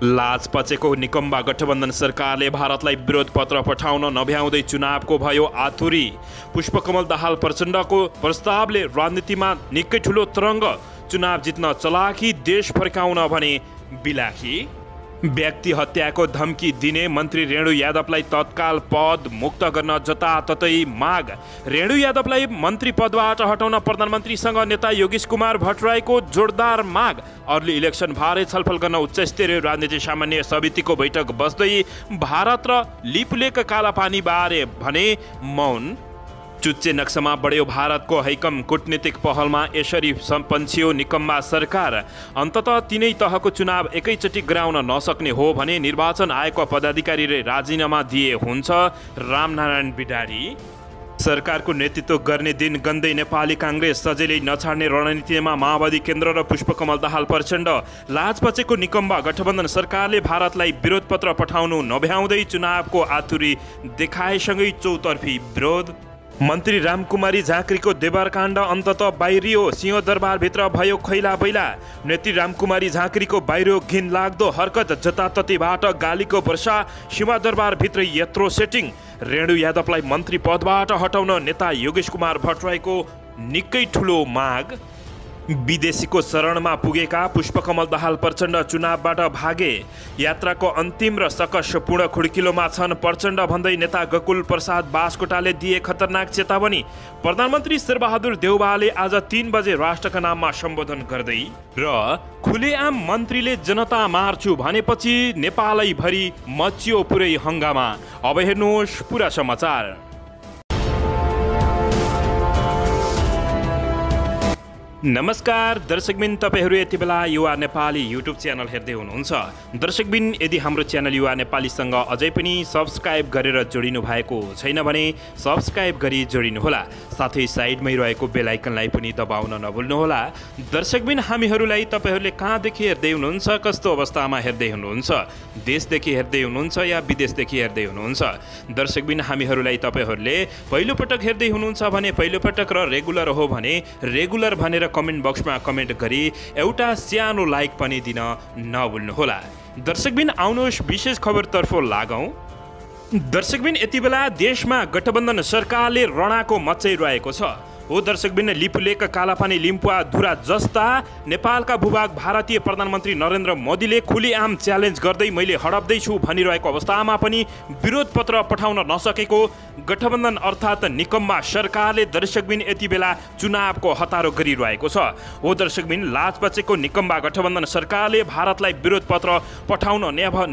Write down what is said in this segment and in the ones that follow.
लाज पचेको निकम्बा गठबन्धन सरकारले भारतलाई विरोध पत्र पठाउन नभ्याउँदै चुनावको भयो आतुरी। पुष्पकमल दाहाल प्रचण्डको प्रस्तावले राजनीतिमा निकै ठुलो तरङ्ग। चुनाव जित्न चलाखी, देश फर्काउन भने बिलाखी। व्यक्ति हत्याको धम्की दिने मन्त्री रेणु यादवलाई तत्काल पद मुक्त गर्न जताततै माग। रेणु यादवलाई मन्त्री पदबाट हटाउन प्रधानमन्त्रीसँग नेता योगेश कुमार भट्टराईको जोरदार माग। अर्ली इलेक्सन बारे छलफल गर्न उच्चस्तरीय राजनीति सामान्य समितिको बैठक बस्दै भारत र लिपुलेक कालापानी बारे भने मौन। चुच्चे नक्सामा बढ्यो भारतको हैकम। कूटनीतिक पहलमा यसरी पन्छियो निकम्बा सरकार। अन्ततः तीनै तहको चुनाव एकैचोटि गराउन नसक्ने हो भने निर्वाचन आयोगका पदाधिकारीले राजीनामा दिए हुन्छ। रामनारायण बिडारी सरकारको नेतृत्व गर्ने दिन गन्दै नेपाली काङ्ग्रेस सजिलै नछाड्ने रणनीतिमा माओवादी केन्द्र र पुष्पकमल दाहाल प्रचण्ड। लाज पचेको निकम्बा गठबन्धन सरकारले भारतलाई विरोध पत्र पठाउनु नभ्याउँदै चुनावको आतुरी देखाएसँगै चौतर्फी विरोध। मन्त्री रामकुमारी झाँक्रीको देवरकाण्ड अन्ततः बाहिरियो। सिंहदरबारभित्र भयो खैला बैला। नेत्री रामकुमारी झाँक्रीको बाहिरियो घिन लाग्दो हरकत। जताततैबाट गालीको वर्षा। सिंहदरबारभित्र यत्रो सेटिङ। रेणु यादवलाई मन्त्री पदबाट हटाउन नेता योगेश कुमार भट्टराईको निकै ठुलो माग। विदेशीको शरणमा पुगेका पुष्पकमल दाहाल प्रचण्ड चुनावबाट भागे। यात्राको अन्तिम र सकसपूर्ण खुड्किलोमा छन् प्रचण्ड भन्दै नेता गकुल प्रसाद बासकोटाले दिए खतरनाक चेतावनी। प्रधानमन्त्री शेरबहादुर देउवाले आज 3 बजे राष्ट्रका नाममा सम्बोधन गर्दै र खुलेआम मन्त्रीले जनता मार्छु भनेपछि नेपालै भरि मचियो पुरै हङ्गामा। अब हेर्नुहोस् पुरा समाचार। नमस्कार दर्शकबिन, तपाईहरू यति बेला युवा नेपाली युट्युब च्यानल हेर्दै हुनुहुन्छ। दर्शकबिन, यदि हाम्रो च्यानल युवा नेपालीसँग अझै पनि सब्सक्राइब गरेर जोडिनु भएको छैन भने सब्सक्राइब गरी जोडिनुहोला। साथै साइडमै रहेको बेल आइकनलाई पनि दबाउन नभुल्नुहोला। दर्शकबिन, हामीहरूलाई तपाईहरूले कहाँदेखि हेर्दै हुनुहुन्छ, कस्तो अवस्थामा हेर्दै हुनुहुन्छ, देशदेखि हेर्दै हुनुहुन्छ या विदेशदेखि हेर्दै हुनुहुन्छ? दर्शकबिन, हामीहरूलाई तपाईहरूले पहिलोपटक हेर्दै हुनुहुन्छ भने पहिलोपटक र रेगुलर हो भने रेगुलर भनेर कमेन्ट बक्समा कमेन्ट गरी एउटा सानो लाइक पनि दिन नभुल्नुहोला। दर्शकबिन, आउनुहोस् विशेष खबरतर्फ लागौं। दर्शकबिन, यति बेला देशमा गठबन्धन सरकारले रणाको मचाइरहेको छ हो। दर्शकबिन, लिपुलेक कालापानी लिम्पुवा धुरा जस्ता नेपालका भूभाग भारतीय प्रधानमन्त्री नरेन्द्र मोदीले खुलेआम च्यालेन्ज गर्दै मैले हडप्दैछु भनिरहेको अवस्थामा पनि विरोध पत्र पठाउन नसकेको गठबन्धन अर्थात् निकम्बा सरकारले दर्शकबिन यति बेला चुनावको हतारो गरिरहेको छ हो। दर्शकबिन, लाज बचेको निकम्बा गठबन्धन सरकारले भारतलाई विरोध पत्र पठाउन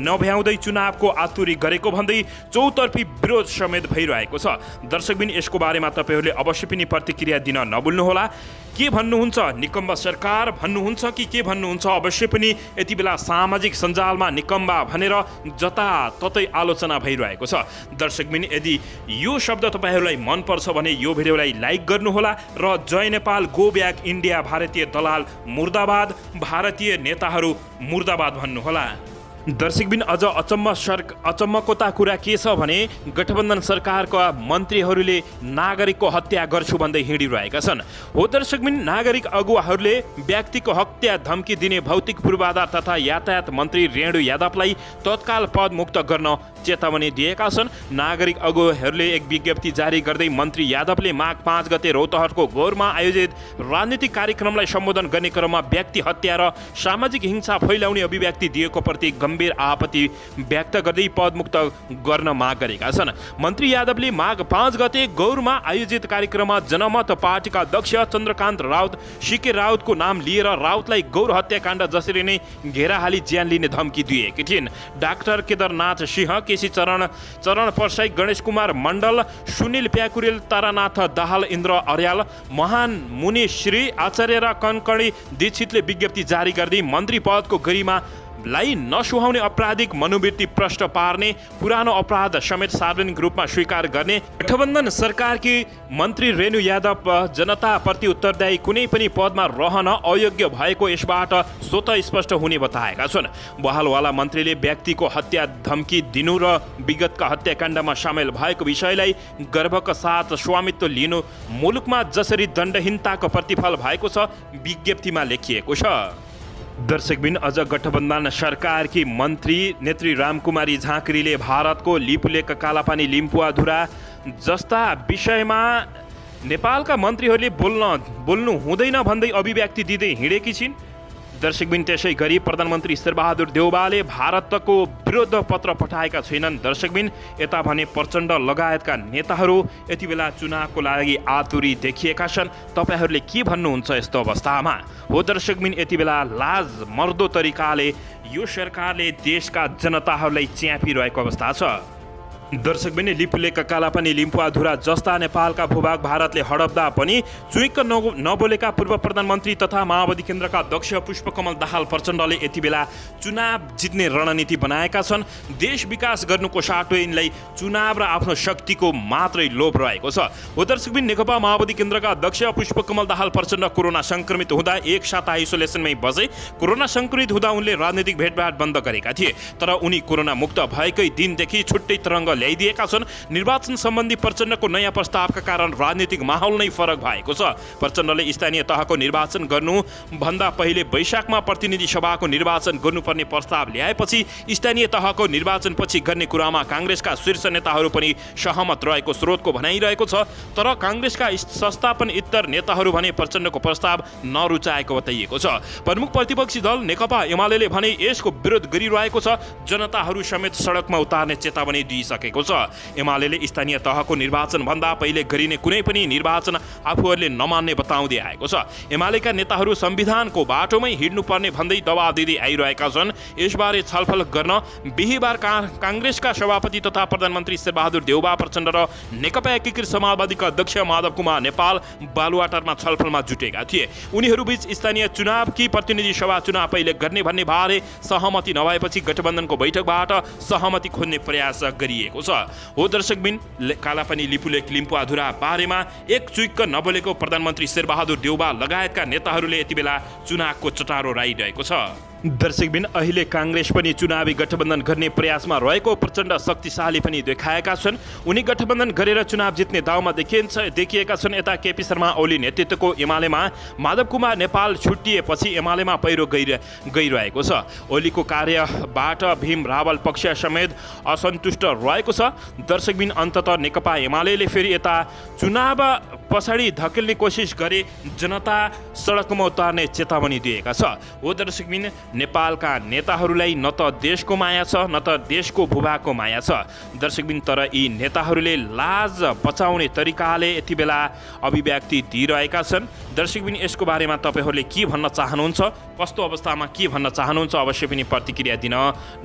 नभ्याउँदै चुनावको आतुरी गरेको भन्दै चौतर्फी विरोध समेत भइरहेको छ। दर्शकबिन, यसको बारेमा तपाईहरूले अवश्य पनि प्रतिक्रिया दिन नभुल्नुहोला। के भन्नुहुन्छ निकम्बा सरकार भन्नुहुन्छ कि के भन्नुहुन्छ? अवश्य पनि यति बेला सामाजिक सञ्जालमा निकम्बा भनेर जताततै आलोचना भइरहेको छ। दर्शकबिन, यदि यो शब्द तपाईहरूलाई मनपर्छ भने यो भिडियोलाई लाइक गर्नुहोला र जय नेपाल, गो ब्याक इन्डिया, भारतीय दलाल मुर्दाबाद, भारतीय नेताहरू मुर्दाबाद भन्नुहोला। दर्शकबिन, अझ अचम्मको कुरा के छ भने गठबन्धन सरकारका मन्त्रीहरूले नागरिकको हत्या गर्छु भन्दै हिँडिरहेका छन् हो। दर्शकबिन, नागरिक अगुवाहरूले व्यक्तिको हत्या धम्की दिने भौतिक पूर्वाधार तथा यातायात मन्त्री रेणु यादवलाई तत्काल पद मुक्त गर्न चेतावनी दिएका छन्। नागरिक अगुवाहरूले एक विज्ञप्ति जारी गर्दै मन्त्री यादवले माघ 5 गते रौतहटको गौरमा आयोजित राजनीतिक कार्यक्रमलाई सम्बोधन गर्ने क्रममा व्यक्ति हत्या र सामाजिक हिंसा फैलाउने अभिव्यक्ति दिएको प्रति गम्भीर आपत्ति व्यक्त गर्दै पदमुक्त गर्न माग गरेका छन्। मन्त्री यादवले माघ 5 गते गौरमा आयोजित कार्यक्रममा जनमत पार्टीका अध्यक्ष चन्द्रकान्त राउत सिके राउतको नाम लिएर राउतलाई गौर हत्याकाण्ड जसरी नै घेराहाली ज्यान लिने धम्की दिएकी थिइन्। डाक्टर केदारनाथ सिंह, केसी चरण परसाई, गणेश कुमार मण्डल, सुनिल प्याकुरेल, तारानाथ दाहाल, इन्द्र अर्याल, महान मुनि श्री आचार्य र कनकणी दीक्षितले विज्ञप्ति जारी गर्दै मन्त्री पदको गरिमा लाई नसुहाउने आपराधिक मनोवृत्ति प्रश्न पार्ने, पुरानो अपराध समेत सार्वजनिक रूपमा स्वीकार गर्ने गठबन्धन सरकारकी मन्त्री रेणु यादव जनताप्रति उत्तरदायी कुनै पनि पदमा रहन अयोग्य भएको यसबाट स्वतः स्पष्ट हुने बताएका छन्। बहालवाला मन्त्रीले व्यक्तिको हत्या धम्की दिनु र विगतका हत्याकाण्डमा सामेल भएको विषयलाई गर्वका साथ स्वामित्व लिनु मुलुकमा जसरी दण्डहीनताको प्रतिफल भएको छ विज्ञप्तिमा लेखिएको छ। दर्शकबिन अझ गठबन्धन सरकारकी मन्त्री नेत्री रामकुमारी झाँक्रीले भारतको लिपुलेक कालापानी लिम्पुवाधुरा जस्ता विषयमा नेपालका मन्त्रीहरूले बोल्नु हुँदैन भन्दै अभिव्यक्ति दिँदै हिँडेकी छिन्। दर्शकबिन त्यसै गरी प्रधानमन्त्री शेरबहादुर देउवाले भारतको विरोध पत्र पठाएका छैनन्। दर्शकबिन यता भने प्रचण्ड लगायतका नेताहरू यति बेला चुनावको लागि आतुरी देखिएका छन्। तपाईहरूले के भन्नुहुन्छ यस्तो अवस्थामा? हो दर्शकबिन यति बेला लाज मर्दो तरिकाले यो सरकारले देशका जनताहरूलाई च्यापिरहेको अवस्था छ। दर्शकबिन लिपुलेक कालापानी लिम्पुवाधुरा जस्ता नेपालका भूभाग भारतले हडप्दा पनि चुइक्क नबोलेका पूर्व प्रधानमन्त्री तथा माओवादी केन्द्रका अध्यक्ष पुष्पकमल दाहाल प्रचण्डले यति बेला चुनाव जित्ने रणनीति बनाएका छन्। देश विकास गर्नुको साटो यिनलाई चुनाव र आफ्नो शक्तिको मात्रै लोभ रहेको छ। हो दर्शकबिन नेकपा माओवादी केन्द्रका अध्यक्ष पुष्पकमल दाहाल प्रचण्ड कोरोना संक्रमित हुँदा एक साता आइसोलेसनमै बसे। कोरोना संक्रमित हुँदा उनले राजनीतिक भेटघाट बन्द गरेका थिए, तर उनी कोरोना मुक्त भएकै दिनदेखि छुट्टै तरङ्ग ल्याइदिएका छन्। निर्वाचन सम्बन्धी प्रचण्डको नयाँ प्रस्तावका कारण राजनीतिक माहौल नै फरक भएको छ। प्रचण्डले स्थानीय तहको निर्वाचन गर्नु भन्दा पहिले वैशाखमा प्रतिनिधि सभाको निर्वाचन गर्नुपर्ने प्रस्ताव ल्याएपछि स्थानीय तहको निर्वाचन पछि गर्ने कुरामा काङ्ग्रेसका शीर्ष नेताहरू पनि सहमत रहेको स्रोतको भनाइरहेको छ। तर काङ्ग्रेसका संस्थापन इतर नेताहरू भने प्रचण्डको प्रस्ताव नरुचाएको बताइएको छ। प्रमुख प्रतिपक्षी दल नेकपा एमाले भने यसको विरोध गरिरहेको छ। जनताहरू समेत सडकमा उतार्ने चेतावनी दिइसकेको छ। एमाले स्थानीय तहको निर्वाचन भन्दा पहिले गरिने कुनै पनि निर्वाचन आफूहरूले नमान्ने बताउँदै आएको छ। एमालेका नेताहरू संविधानको बाटोमै हिँड्नुपर्ने भन्दै दबाब दिँदै आइरहेका छन्। यसबारे छलफल गर्न बिहीबार काङ्ग्रेसका सभापति तथा प्रधानमन्त्री शेरबहादुर देउवा प्रचण्ड र नेकपा एकीकृत समाजवादीका अध्यक्ष माधव कुमार नेपाल बालुवाटारमा छलफलमा जुटेका थिए। उनीहरूबीच स्थानीय चुनावकी प्रतिनिधि सभा चुनाव पहिले गर्ने भन्ने बारे सहमति नभएपछि गठबन्धनको बैठकबाट सहमति खोज्ने प्रयास गरिएको छ। हो दर्शकबिन कालापानी लिपुलेक लिम्पुवाधुरा बारेमा एक चुइक्क नबोलेको प्रधानमन्त्री शेरबहादुर देउवा लगायतका नेताहरूले यति बेला चुनावको चटारो राइरहेको छ। दर्शकबिन अहिले काङ्ग्रेस पनि चुनावी गठबन्धन गर्ने प्रयासमा रहेको प्रचण्ड शक्तिशाली पनि देखाएका छन्। उनी गठबन्धन गरेर चुनाव जित्ने दाउमा देखिएका छन्। यता केपी शर्मा ओली नेतृत्वको एमालेमा माधव कुमार नेपाल छुट्टिएपछि एमालेमा पहिरो गइरहेको छ। ओलीको कार्यबाट भीम रावल पक्ष समेत असन्तुष्ट रहेको छ। दर्शकबिन अन्ततः नेकपा एमाले फेरि यता चुनाव पछाडि धकेल्ने कोसिस गरे जनता सडकमा उतार्ने चेतावनी दिएका छ। हो दर्शकबिन नेपालका नेताहरूलाई न त देशको माया छ न त देशको भूभागको माया छ। दर्शकबिन तर यी नेताहरूले लाज बचाउने तरिकाले यति बेला अभिव्यक्ति दिइरहेका छन्। दर्शकबिन यसको बारेमा तपाईहरूले के भन्न चाहनुहुन्छ, कस्तो अवस्थामा के भन्न चाहनुहुन्छ अवश्य पनि प्रतिक्रिया दिन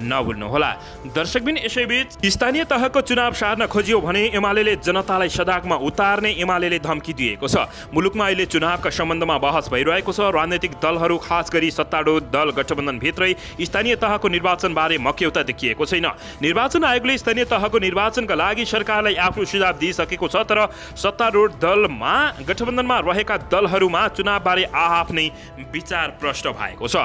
नभुल्नुहोला। दर्शकबिन यसैबीच स्थानीय तहको चुनाव सार्न खोजियो भने एमाले जनतालाई सडकमा उतार्ने एमाले धम्की दिएको छ। मुलुकमा अहिले चुनावका सम्बन्धमा बहस भइरहेको छ। राजनैतिक दलहरू खास गरी सत्तारूढ दल गठबन्धनभित्रै स्थानीय तहको निर्वाचनबारे मक्यौता देखिएको छैन। निर्वाचन आयोगले स्थानीय तहको निर्वाचनका लागि सरकारलाई आफ्नो सुझाव दिइसकेको छ, तर सत्तारूढ दलमा गठबन्धनमा रहेका दलहरूमा चुनावबारे आफ्नै विचार प्रष्ट भएको छ।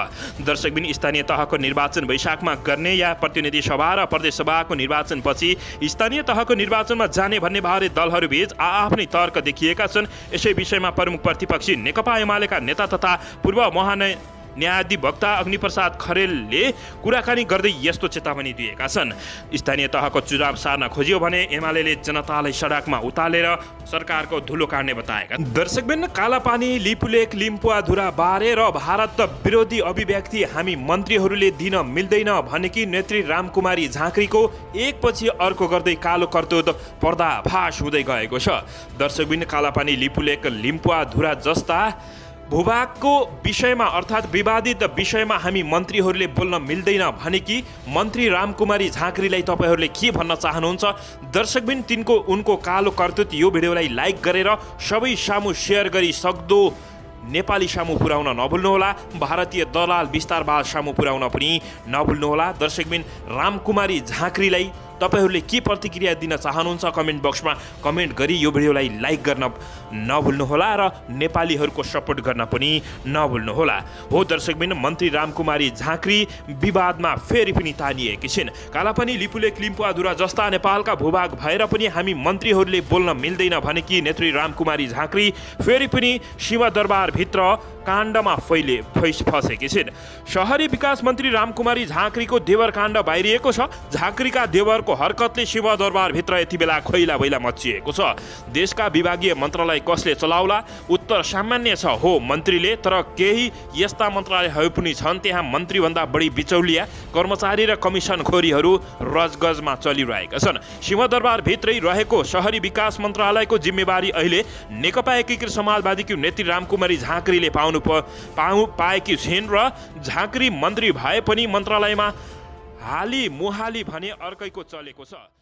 दर्शकबिन स्थानीय तहको निर्वाचन वैशाखमा गर्ने या प्रतिनिधि सभा र प्रदेश सभाको निर्वाचनपछि स्थानीय तहको निर्वाचनमा जाने भन्ने बारे दलहरूबीच आफ्नै तर्क देखिएका छन्। यसै विषयमा प्रमुख प्रतिपक्षी नेकपा एमालेका नेता तथा पूर्व न्यायाधिवक्ता अग्निप्रसाद खरेलले कुराकानी गर्दै यस्तो चेतावनी दिएका छन्। स्थानीय तहको चुनाव सार्न खोजियो भने एमाले जनतालाई सडकमा उतालेर सरकारको धुलो काट्ने बताएका। दर्शकबिन कालापानी लिपुलेक लिम्पुवाधुरा बारे र भारत विरोधी अभिव्यक्ति हामी मन्त्रीहरूले दिन मिल्दैन भनेकी नेत्री रामकुमारी झाँक्रीको एकपछि अर्को गर्दै कालो करतुत पर्दाफास हुँदै गएको छ। दर्शकबिन कालापानी लिपुलेक लिम्पुवाधुरा जस्ता भूभागको विषयमा अर्थात् विवादित विषयमा हामी मन्त्रीहरूले बोल्न मिल्दैन भनेकी मन्त्री रामकुमारी झाँक्रीलाई तपाईँहरूले के भन्न चाहनुहुन्छ? दर्शकबिन उनको कालो करतुत यो भिडियोलाई लाइक गरेर सबै सामु सेयर गरी सक्दो नेपाली सामु पुर्याउन नभुल्नुहोला। भारतीय दलाल विस्तारवाद सामु पुर्याउन पनि नभुल्नुहोला। दर्शकबिन रामकुमारी झाँक्रीलाई तपाईहरूले के प्रतिक्रिया दिन चाहनुहुन्छ कमेन्ट बक्समा कमेन्ट गरी यो भिडियोलाई लाइक गर्न नभुल्नुहोला र नेपालीहरूको सपोर्ट गर्न पनि नभुल्नुहोला। हो दर्शकबिन, मन्त्री रामकुमारी झाँक्री विवादमा फेरि पनि तानिएकी छिन्। कालापानी, लिपुलेक, लिम्पुवाधुरा जस्ता नेपालका भूभाग भएर पनि हामी मन्त्रीहरूले बोल्न मिल्दैन भनेकी नेत्री रामकुमारी झाँक्री फेरि पनि सिंहदरबारभित्र काण्डमा फसेकी छिन्। शहरी विकास मन्त्री रामकुमारी झाँक्रीको देवर काण्ड बाहिरिएको छ। झाँक्रीका देवरको हरकतले सिंहदरबारभित्र यति बेला खैला बैला मचिएको छ। देशका विभागीय मन्त्रालय कसले चलाउला? उत्तर सामान्य छ, हो मन्त्रीले। तर केही यस्ता मन्त्रालयहरू पनि छन् त्यहाँ मन्त्रीभन्दा बढी बिचौलिया कर्मचारी र कमिसनखोरीहरू रजगजमा चलिरहेका छन्। सिंहदरबारभित्रै रहेको शहरी विकास मन्त्रालयको जिम्मेवारी अहिले नेकपा एकीकृत समाजवादीकी नेत्री रामकुमारी झाँक्रीले पाएकी छिन् र झाँक्री मन्त्री भए पनि मन्त्रालयमा हाली मुहाली भने अर्कैको चलेको छ।